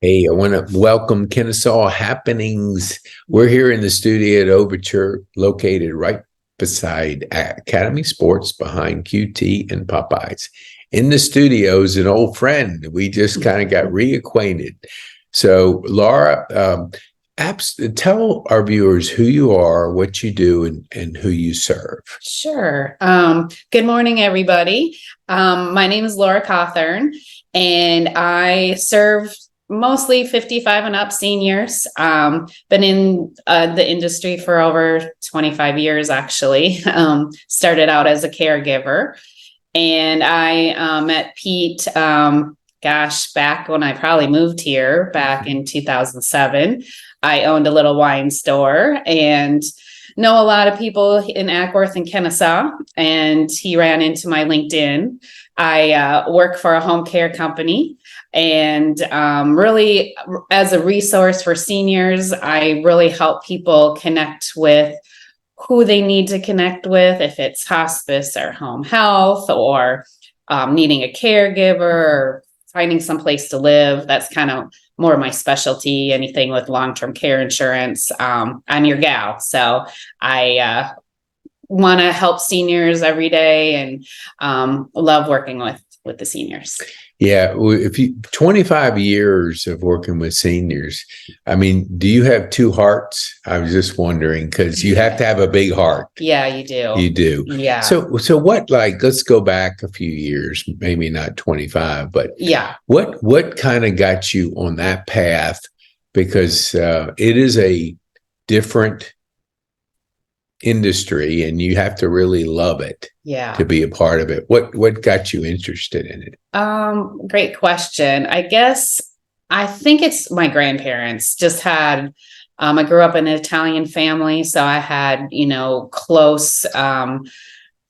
Hey, I want to welcome Kennesaw Happenings. We're here in the studio at Overture, located right beside Academy Sports, behind QT and Popeyes. In the studio is an old friend. We just kind of got reacquainted. So, Laura, tell our viewers who you are, what you do, and who you serve. Sure. Good morning, everybody. My name is Laura Cawthern, and I serve mostly 55 and up seniors. Been in the industry for over 25 years, actually. Started out as a caregiver, and I met Pete, back when I probably moved here back in 2007. I owned a little wine store and know a lot of people in Ackworth and Kennesaw, and he ran into my LinkedIn. I work for a home care company, and really, as a resource for seniors, I really help people connect with who they need to connect with, if it's hospice or home health, or needing a caregiver, or finding some place to live. That's kind of more of my specialty. Anything with long-term care insurance, I'm your gal. So I want to help seniors every day, and love working with the seniors. Yeah, if you 25 years of working with seniors, I mean, do you have two hearts? I was just wondering because you have to have a big heart. Yeah, you do. You do. Yeah. So what, like, let's go back a few years, maybe not 25, but Yeah. what kind of got you on that path? Because it is a different industry and you have to really love it to be a part of it. What got you interested in it? Great question. I think it's my grandparents just had, I grew up in an Italian family, so I had, close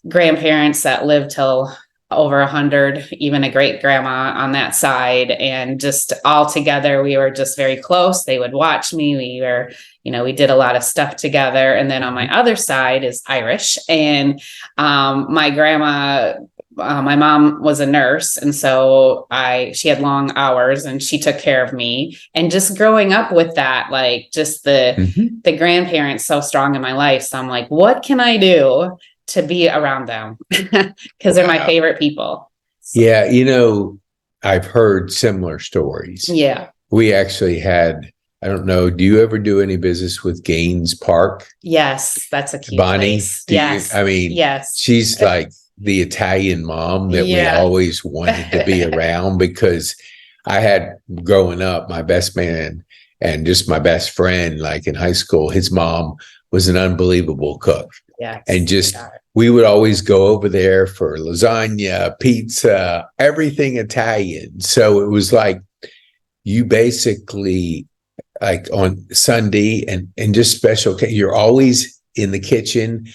grandparents that lived till over 100, even a great grandma on that side. And just all together, we were just very close. They would watch me. We did a lot of stuff together. And then on my other side is Irish. And my grandma, my mom was a nurse. And so she had long hours and she took care of me. And just growing up with that, like just the grandparents so strong in my life. So I'm like, what can I do to be around them? Because they're my favorite people. So. Yeah, I've heard similar stories. Yeah. We actually had, I don't know, do you ever do any business with Gaines Park? Yes, that's a cute Bonnie, place. Yes. Yes. She's like the Italian mom that we always wanted to be around, because I had, growing up, my best man and just my best friend, like in high school, his mom was an unbelievable cook. Yes. And just, we would always go over there for lasagna, pizza, everything Italian. So it was like, you basically, like on Sunday and just special, you're always in the kitchen,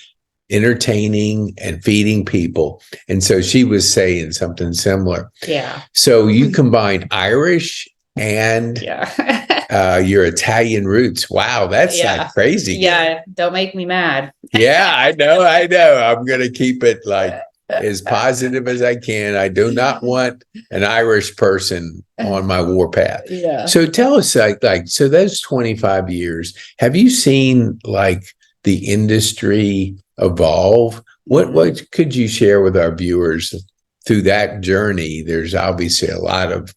entertaining and feeding people. And so she was saying something similar. Yeah. So you combine Irish and your Italian roots. Wow, that's like crazy. Yeah, don't make me mad. Yeah, I know. I'm going to keep it like as positive as I can. I do not want an Irish person on my warpath. Yeah. So tell us, so those 25 years, have you seen like the industry evolve? What could you share with our viewers through that journey? There's obviously a lot of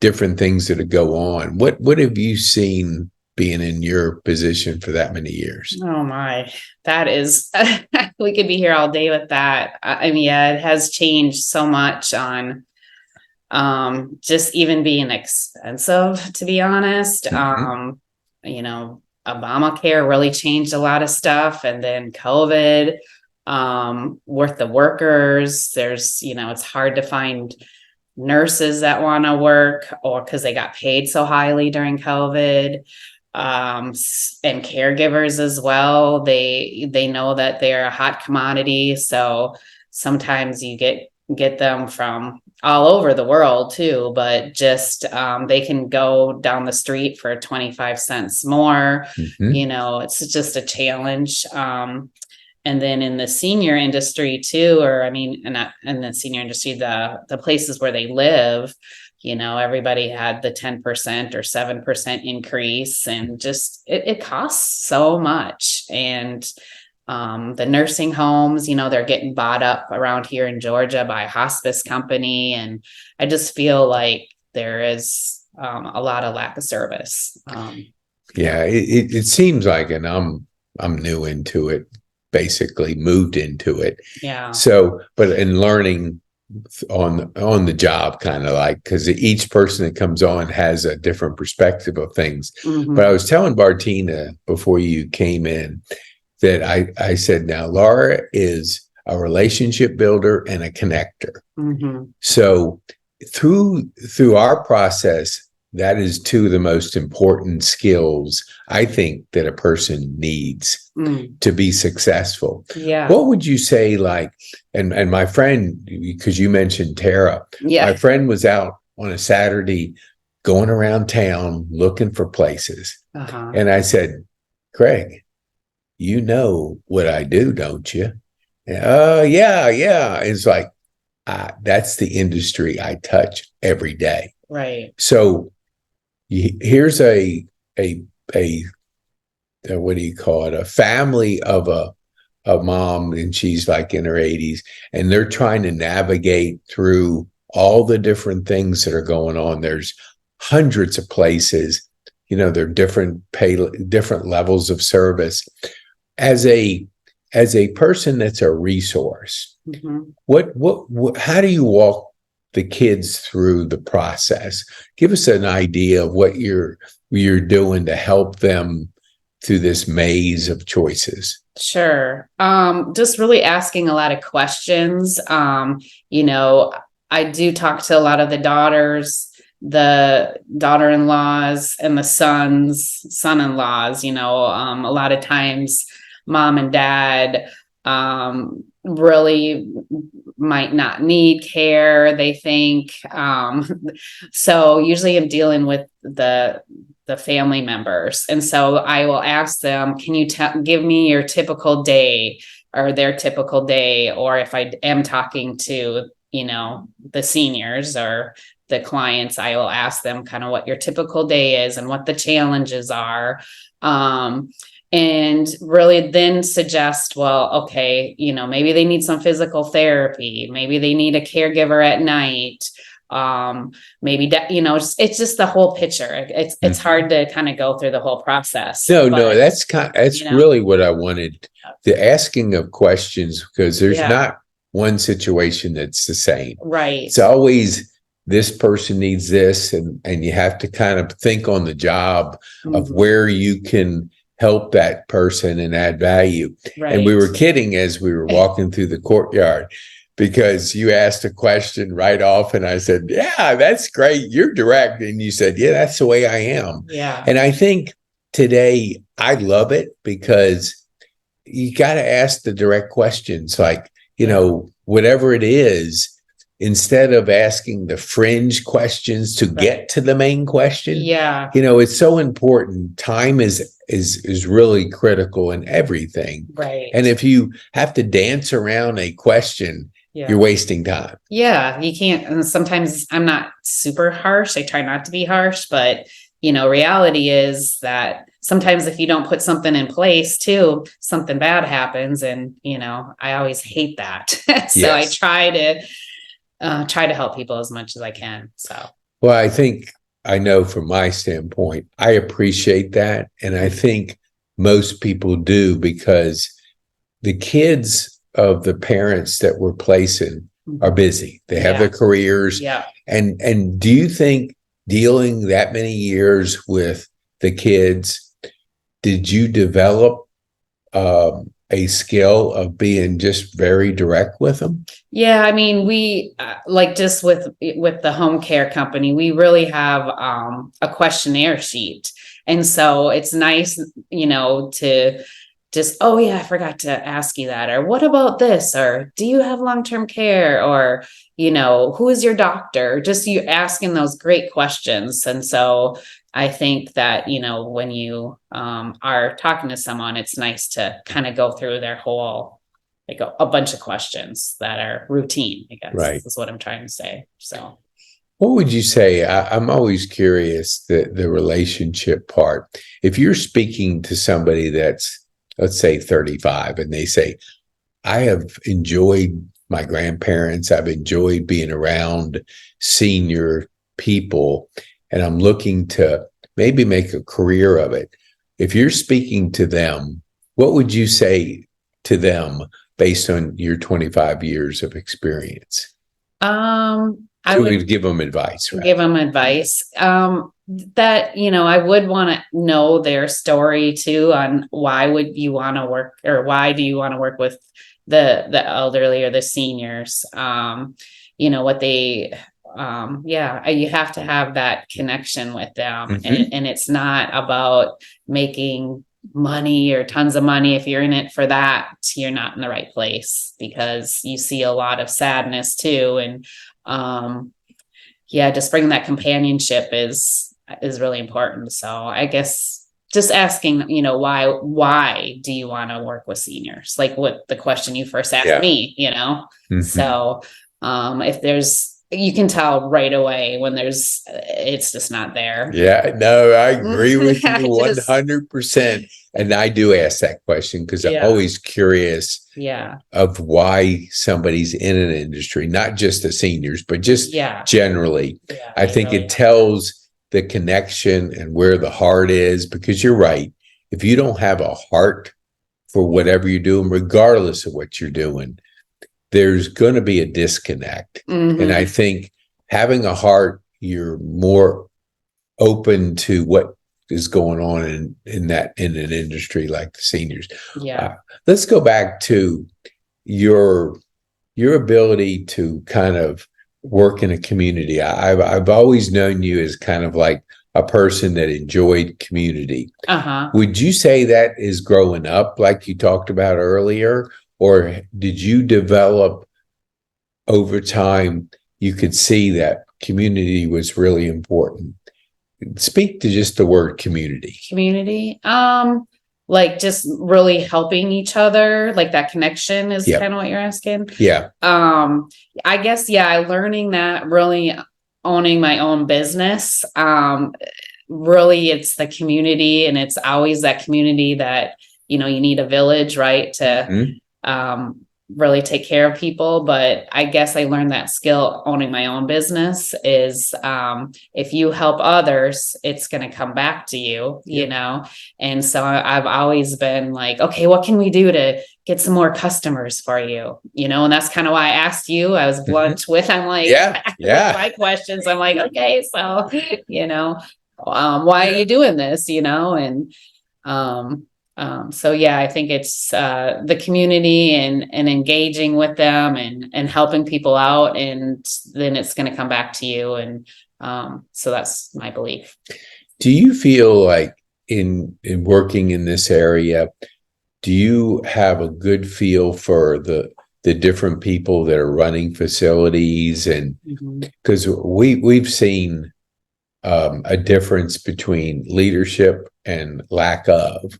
different things that go on. What have you seen being in your position for that many years? Oh my, that is, we could be here all day with that. I mean, yeah, it has changed so much on just even being expensive, to be honest. Obamacare really changed a lot of stuff. And then COVID, with the workers, there's, it's hard to find nurses that want to work, or because they got paid so highly during COVID. And caregivers as well. They know that they're a hot commodity. So sometimes you get them from all over the world too, but just they can go down the street for 25 cents more. It's just a challenge. And then in the senior industry too, or I mean, not in the senior industry, the places where they live, everybody had the 10% or 7% increase, and just it costs so much. And the nursing homes, they're getting bought up around here in Georgia by a hospice company. And I just feel like there is a lot of lack of service. Yeah, it seems like, and I'm new into it, basically moved into it. Yeah. So, but in learning on the job, kind of like, because each person that comes on has a different perspective of things. Mhm. But I was telling Bartina before you came in that I said, now Laura is a relationship builder and a connector. Mhm. So through our process, that is two of the most important skills I think that a person needs to be successful. Yeah. What would you say, like, and my friend, because you mentioned Tara, Yeah. my friend was out on a Saturday going around town looking for places. Uh-huh. And I said, Craig, you know what I do, don't you? Yeah. It's like, that's the industry I touch every day. Right. So here's a what do you call it? A family of a mom, and she's like in her 80s, and they're trying to navigate through all the different things that are going on. There's hundreds of places, there are different levels of service. As a person that's a resource, how do you walk the kids through the process? Give us an idea of what you're doing to help them through this maze of choices. Sure. Just really asking a lot of questions. I do talk to a lot of the daughters, the daughter-in-laws, and the son-in-laws. A lot of times mom and dad really might not need care, they think. So usually I'm dealing with the family members. And so I will ask them, can you give me your typical day or their typical day? Or if I am talking to, the seniors or the clients, I will ask them kind of what your typical day is and what the challenges are. And really then suggest, well, okay, maybe they need some physical therapy. Maybe they need a caregiver at night. Maybe that, it's just the whole picture. It's hard to kind of go through the whole process. No, that's really what I wanted. The asking of questions, because there's not one situation that's the same. Right. It's always this person needs this, and you have to kind of think on the job of where you can help that person and add value. Right. And we were kidding as we were walking through the courtyard, because you asked a question right off and I said, yeah, that's great. You're direct. And you said, yeah, that's the way I am. Yeah. And I think today I love it because you got to ask the direct questions, like, whatever it is, instead of asking the fringe questions to get to the main question. Yeah. It's so important. Time is really critical in everything. Right. And if you have to dance around a question, you're wasting time. Yeah, you can't. And sometimes I'm not super harsh. I try not to be harsh, but reality is that sometimes if you don't put something in place too, something bad happens. And, I always hate that. So yes. I try to help people as much as I can. So, well, I know from my standpoint, I appreciate that. And I think most people do, because the kids of the parents that we're placing are busy. They have their careers. Yeah. And do you think dealing that many years with the kids, did you develop a skill of being just very direct with them? Yeah, I mean, we like just with the home care company, we really have a questionnaire sheet. And so it's nice, to just, oh yeah, I forgot to ask you that. Or what about this? Or do you have long-term care? Or, who is your doctor? Just you asking those great questions. And so I think that, when you are talking to someone, it's nice to kind of go through their whole, a bunch of questions that are routine, I guess, is what I'm trying to say. So. What would you say? I'm always curious the relationship part. If you're speaking to somebody that's, let's say, 35, and they say, I have enjoyed my grandparents, I've enjoyed being around senior people, and I'm looking to maybe make a career of it. If you're speaking to them, what would you say to them based on your 25 years of experience? I So would we'd give them advice, right? give them advice. That, I would want to know their story too on why would you want to work, or why do you want to work with the elderly or the seniors? What they, you have to have that connection with them. Mhm. And it's not about making money or tons of money. If you're in it for that, you're not in the right place, because you see a lot of sadness too. And, just bringing that companionship is really important. So I guess just asking, why do you want to work with seniors? Like what the question you first asked me, Mhm. So if you can tell right away when it's just not there. Yeah, no, I agree with you Just, 100%. And I do ask that question because I'm always curious of why somebody's in an industry, not just the seniors, but just generally. I think it tells the connection and where the heart is, because you're right. If you don't have a heart for whatever you're doing, regardless of what you're doing, there's going to be a disconnect. And I think having a heart, you're more open to what is going on in an industry like the seniors. Let's go back to your ability to kind of work in a community. I've always known you as kind of like a person that enjoyed community. Would you say that is growing up, like you talked about earlier, or did you develop over time? You could see that community was really important. Speak to just the word community. Like just really helping each other, like that connection is kind of what you're asking. I guess learning that, really owning my own business. Really it's the community, and it's always that community that you need a village, right, to really take care of people. But I guess I learned that skill owning my own business is, if you help others, it's going to come back to you, And so I've always been like, okay, what can we do to get some more customers for you? And that's kind of why I asked you. I was blunt with, I'm like, with my questions. I'm like, okay, so, why are you doing this? I think it's the community and engaging with them and helping people out, and then it's going to come back to you. And so that's my belief. Do you feel like in working in this area, do you have a good feel for the different people that are running facilities? And because we've seen a difference between leadership and lack of.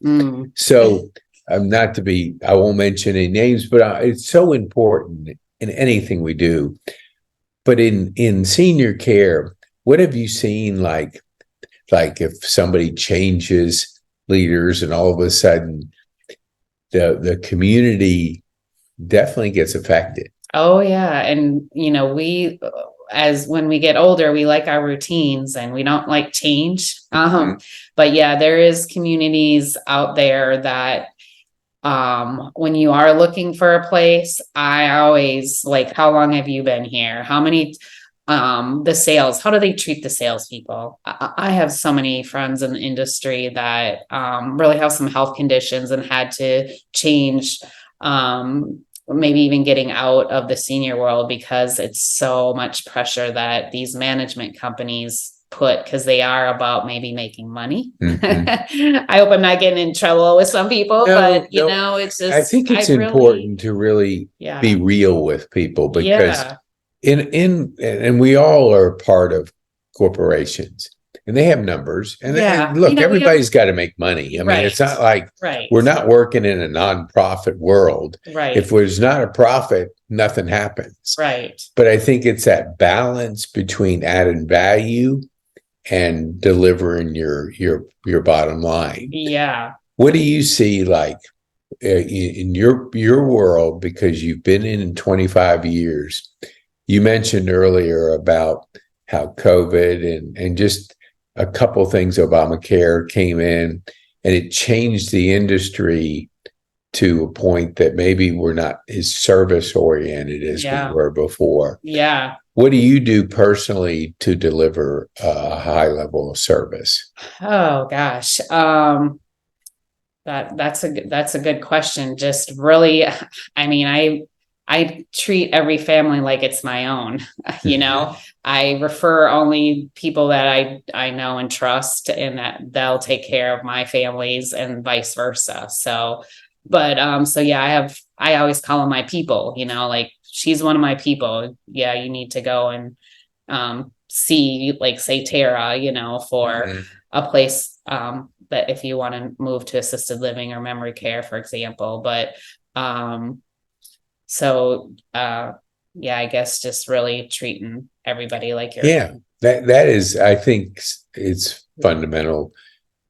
So I won't mention any names, but it's so important in anything we do. But in senior care, what have you seen, like if somebody changes leaders and all of a sudden the community definitely gets affected? Oh yeah. And when we get older, we like our routines and we don't like change. But there is communities out there that, when you are looking for a place, I always like, how long have you been here? How many, the sales, how do they treat the salespeople? I have so many friends in the industry that, really have some health conditions and had to change, maybe even getting out of the senior world because it's so much pressure that these management companies put, because they are about maybe making money. I hope I'm not getting in trouble with some people, but it's just, I think it's important to really be real with people, because and we all are part of corporations, and they have numbers. And, Yeah. and look, We have, everybody's got to make money. I mean, it's not like we're not working in a nonprofit world. Right. If there's not a profit, nothing happens. Right. But I think it's that balance between added value and delivering your bottom line. Yeah. What do you see like in your world, because you've been in 25 years? You mentioned earlier about how COVID and just a couple of things, Obamacare came in and it changed the industry to a point that maybe we're not as service oriented as we were before. Yeah. What do you do personally to deliver a high level of service? Oh gosh. That's a good question. Just really, I mean, I treat every family like it's my own. You know, I refer only people that I know and trust, and that they'll take care of my families and vice versa. So, but so yeah, I always call them my people, you know, like she's one of my people. Yeah, you need to go and see, like, say Tara, you know, for a place that if you want to move to assisted living or memory care, for example. But so yeah, I guess just really treating everybody like you're. Yeah, that is, I think it's fundamental,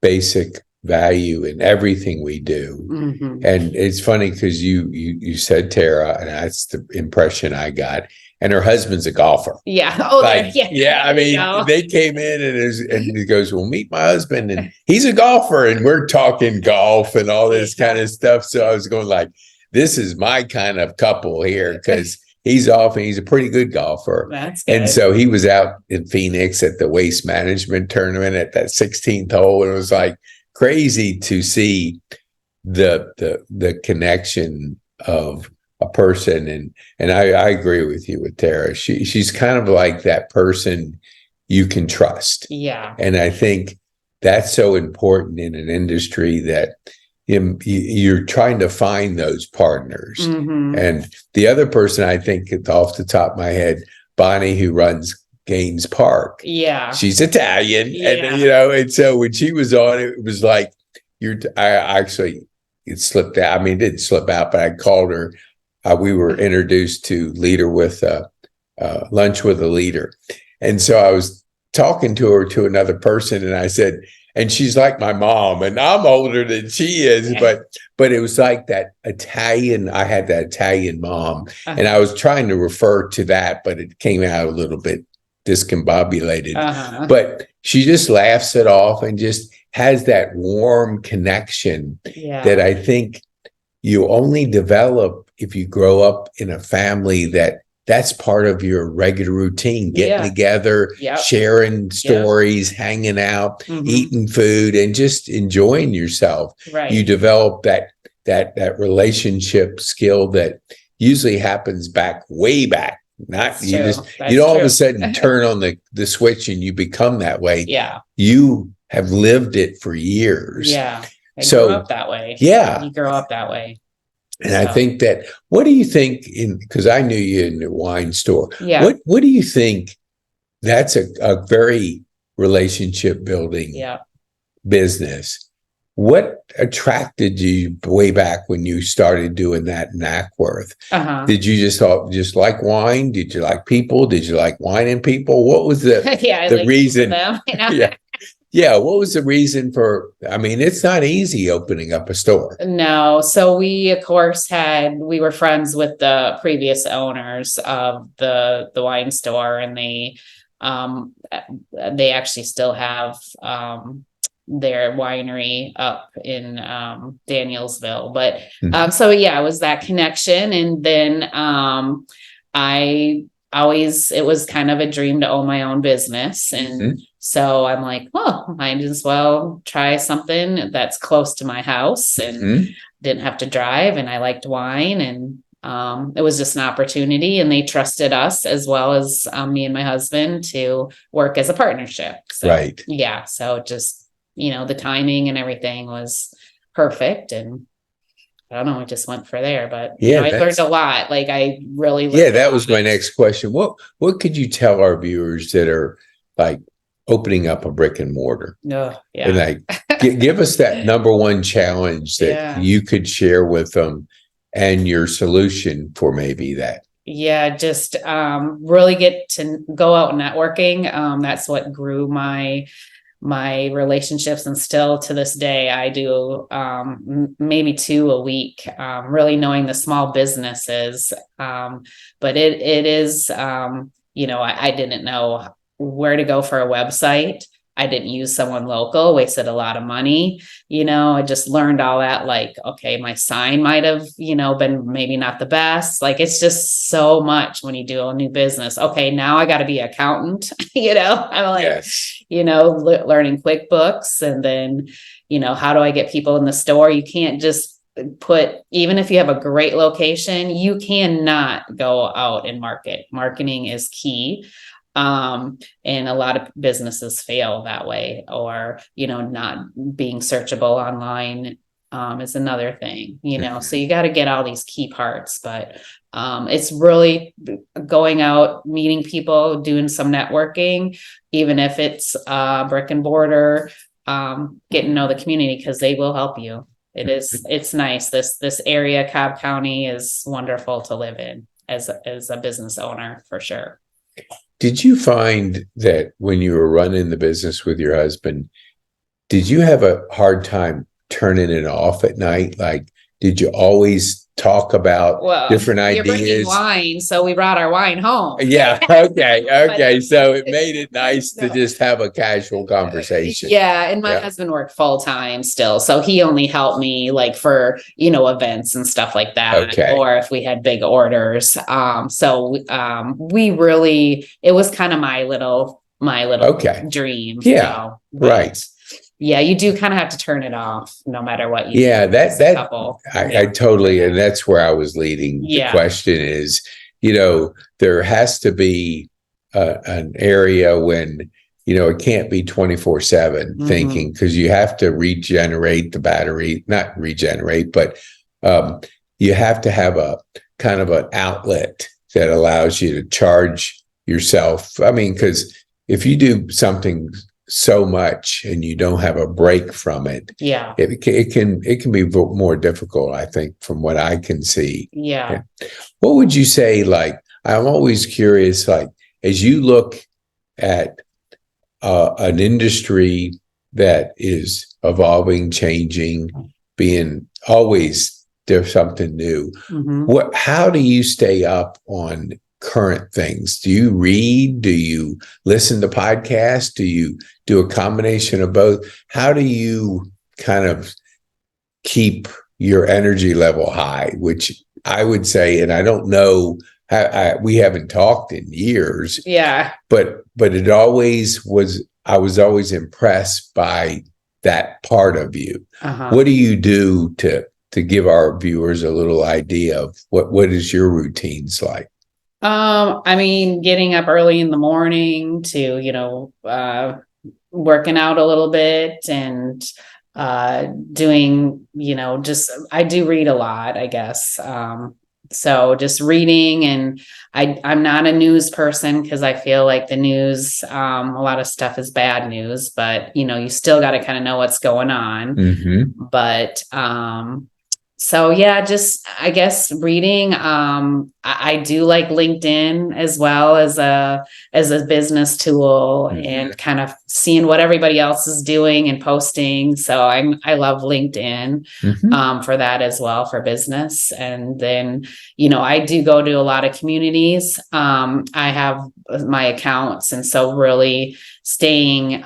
basic value in everything we do. Mm-hmm. And it's funny because you said Tara, and that's the impression I got. And her husband's a golfer. Yeah. Oh, like, yeah. I mean, they came in and he goes, "Well, meet my husband, and he's a golfer," and we're talking golf and all this kind of stuff. So I was going like, "This is my kind of couple here," because he's off and he's a pretty good golfer. That's good. And so he was out in Phoenix at the waste management tournament at that 16th hole, and it was like crazy to see the connection of a person. And I agree with you with Tara. She's kind of like that person you can trust. Yeah. And I think that's so important in an industry that you're trying to find those partners. Mm-hmm. And the other person, I think, off the top of my head, Bonnie, who runs Gaines Park. Yeah. She's Italian. Yeah. And, you know, and so when she was on, it was like, it slipped out. I mean, it didn't slip out, but I called her. We were introduced to Leader with Lunch with a Leader. And so I was talking to her, to another person, and I said, and she's like my mom, and I'm older than she is, but it was like that Italian, I had that Italian mom, and I was trying to refer to that, but it came out a little bit discombobulated. But she just laughs it off and just has that warm connection that I think you only develop if you grow up in a family that's part of your regular routine, getting together, sharing stories, hanging out, eating food, and just enjoying yourself. Right. You develop that relationship skill that usually happens way back. Not you just you all of a sudden turn on the switch and you become that way. Yeah. You have lived it for years. Yeah. I grew up that way. Yeah. You grow up that way. And I think that, what do you think because I knew you in the wine store. Yeah. What do you think? That's a very relationship building business. What attracted you way back when you started doing that in Ackworth? Did you just like wine? Did you like people? Did you like wine and people? What was the reason? Them, you know? Yeah. What was the reason for, I mean, it's not easy opening up a store. No. So we, of course, we were friends with the previous owners of the wine store, and they actually still have, their winery up in, Danielsville. But, so yeah, it was that connection. And then, it was kind of a dream to own my own business. And so I'm like, well, might as well try something that's close to my house and didn't have to drive. And I liked wine, and it was just an opportunity, and they trusted us as well as me and my husband to work as a partnership. So, yeah. So just, you know, the timing and everything was perfect. And I don't know, I just went for there, but you know, I learned a lot. Like I really learned that was my next question. What could you tell our viewers that are like opening up a brick and mortar. Oh, And yeah. like, give us that number one challenge that Yeah. you could share with them and your solution for maybe that. Yeah, just really get to go out networking. That's what grew my relationships, and still to this day I do maybe 2 a week, really knowing the small businesses. But it is I didn't know where to go for a website. I didn't use someone local, wasted a lot of money. I just learned all that, like, okay, my sign might have, been maybe not the best. Like, it's just so much when you do a new business. Okay, now I got to be an accountant, I'm like, Yes. learning QuickBooks, and then, how do I get people in the store? You can't just even if you have a great location, you cannot go out and market. Marketing is key. And a lot of businesses fail that way, or, not being searchable online, is another thing, so you got to get all these key parts, but, it's really going out, meeting people, doing some networking, even if it's, brick and mortar, getting to know the community, because they will help you. It's nice. This area, Cobb County, is wonderful to live in as a business owner, for sure. Did you find that when you were running the business with your husband, did you have a hard time turning it off at night? Like, did you always talk about different ideas? You're bringing wine, so we brought our wine home. Yeah. Okay. So it made it nice to just have a casual conversation. Yeah. And my husband worked full time still, so he only helped me like for, events and stuff like that. Okay. Or if we had big orders. We really, it was kind of my little dream. Yeah. So, right. Yeah, you do kind of have to turn it off no matter what you do. I totally, and that's where I was leading. The question is, there has to be an area when, it can't be 24/7 thinking, because you have to regenerate the battery, not regenerate, but you have to have a kind of an outlet that allows you to charge yourself. I mean, because if you do something so much and you don't have a break from it, it can be more difficult, I think, from what I can see. Yeah. What would you say? Like, I'm always curious, like, as you look at an industry that is evolving, changing, being always there's something new. How do you stay up on current things? Do you read? Do you listen to podcasts? Do you do a combination of both? How do you kind of keep your energy level high? Which I would say, and I don't know, we haven't talked in years. Yeah. But it always was, I was always impressed by that part of you. What do you do to give our viewers a little idea of what is your routines like? I mean, getting up early in the morning to, working out a little bit, and doing, I do read a lot, I guess. So just reading, and I'm not a news person, because I feel like the news, a lot of stuff is bad news, but you still got to kind of know what's going on. But so yeah, just, I guess, reading. I do like LinkedIn as well as a business tool, and kind of seeing what everybody else is doing and posting. So I love LinkedIn for that as well, for business. And then, I do go to a lot of communities. I have my accounts, and so really staying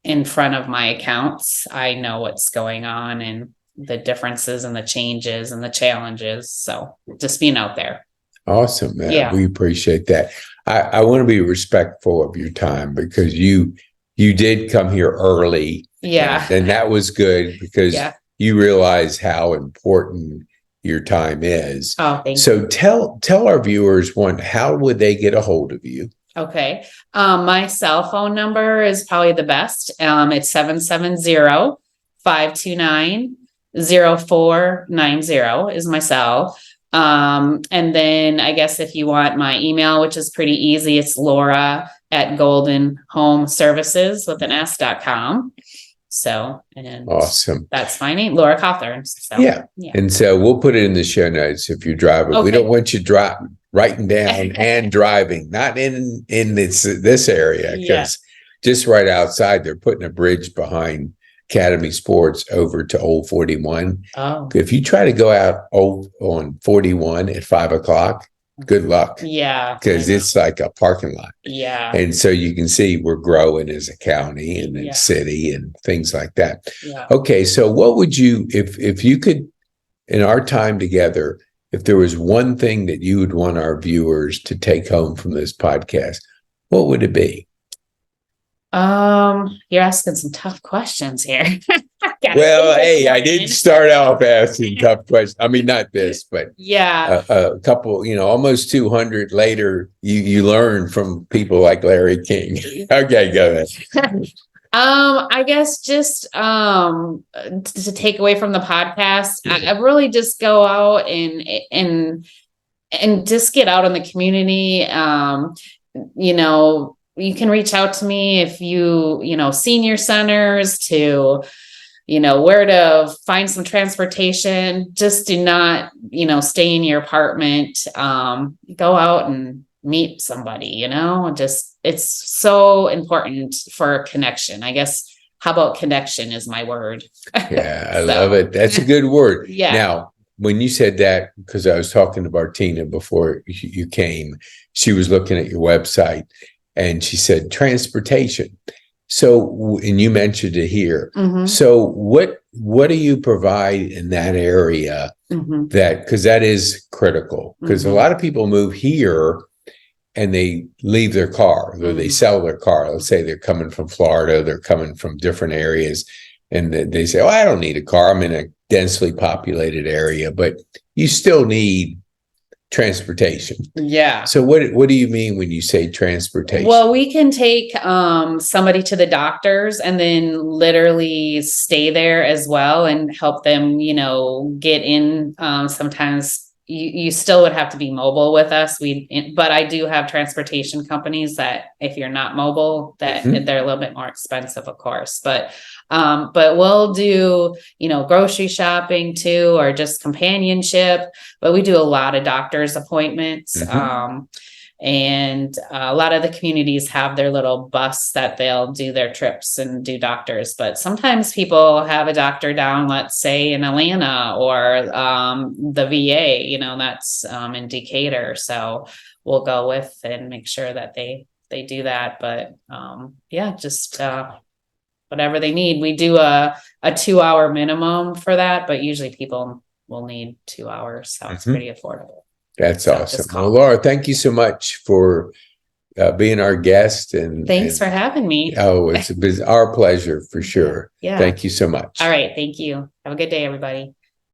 in front of my accounts, I know what's going on, and the differences and the changes and the challenges. So just being out there. Awesome, man. Yeah. We appreciate that. I want to be respectful of your time, because you did come here early. Yeah. And that was good, because you realize how important your time is. Oh, thank you. So tell our viewers, how would they get a hold of you? Okay. My cell phone number is probably the best. It's 770-529-0490 is my cell. And then I guess if you want my email, which is pretty easy, it's Laura at goldenhomeservices with an s.com. So, and Awesome. that's my name, Laura Cawthern. So, Yeah. And so we'll put it in the show notes if you're driving. We Okay. don't want you writing down and driving, not in this area, because just right outside, they're putting a bridge behind Academy Sports over to Old 41. Oh, If you try to go out on 41 at 5 o'clock, good luck. yeah. Because it's like a parking lot. Yeah. And so you can see we're growing as a county and a city and things like that. Yeah. Okay. So what would you, if you could, in our time together, if there was one thing that you would want our viewers to take home from this podcast, what would it be? You're asking some tough questions here. Well, hey, I didn't start off asking tough questions. I mean, not this, but a couple, almost 200 later, you learn from people like Larry King. Okay, go ahead. I guess just to take away from the podcast, I really just go out and just get out in the community. You can reach out to me if senior centers to, where to find some transportation. Just do not, stay in your apartment. Go out and meet somebody, it's so important for connection. I guess, how about connection is my word. Yeah, I love it. That's a good word. Yeah. Now, when you said that, because I was talking to Martina before you came, she was looking at your website and she said transportation. So, and you mentioned it here. Mm-hmm. So what do you provide in that area because that is critical, because a lot of people move here and they leave their car or they sell their car. Let's say they're coming from Florida, they're coming from different areas, and they say, I don't need a car. I'm in a densely populated area, but you still need transportation. Yeah. So what do you mean when you say transportation? Well, we can take somebody to the doctors and then literally stay there as well and help them, get in. Sometimes you still would have to be mobile with us. But I do have transportation companies that if you're not mobile, that they're a little bit more expensive, of course. But we'll do, grocery shopping too, or just companionship. But we do a lot of doctor's appointments. And a lot of the communities have their little bus that they'll do their trips and do doctors. But sometimes people have a doctor down, let's say in Atlanta or the VA, that's in Decatur. So we'll go with and make sure that they do that. But just whatever they need. We do a 2-hour minimum for that, but usually people will need 2 hours. So it's pretty affordable. That's awesome. Well, Laura, thank you so much for being our guest. And thanks for having me. Oh, it's our pleasure for sure. Yeah. Thank you so much. All right. Thank you. Have a good day, everybody.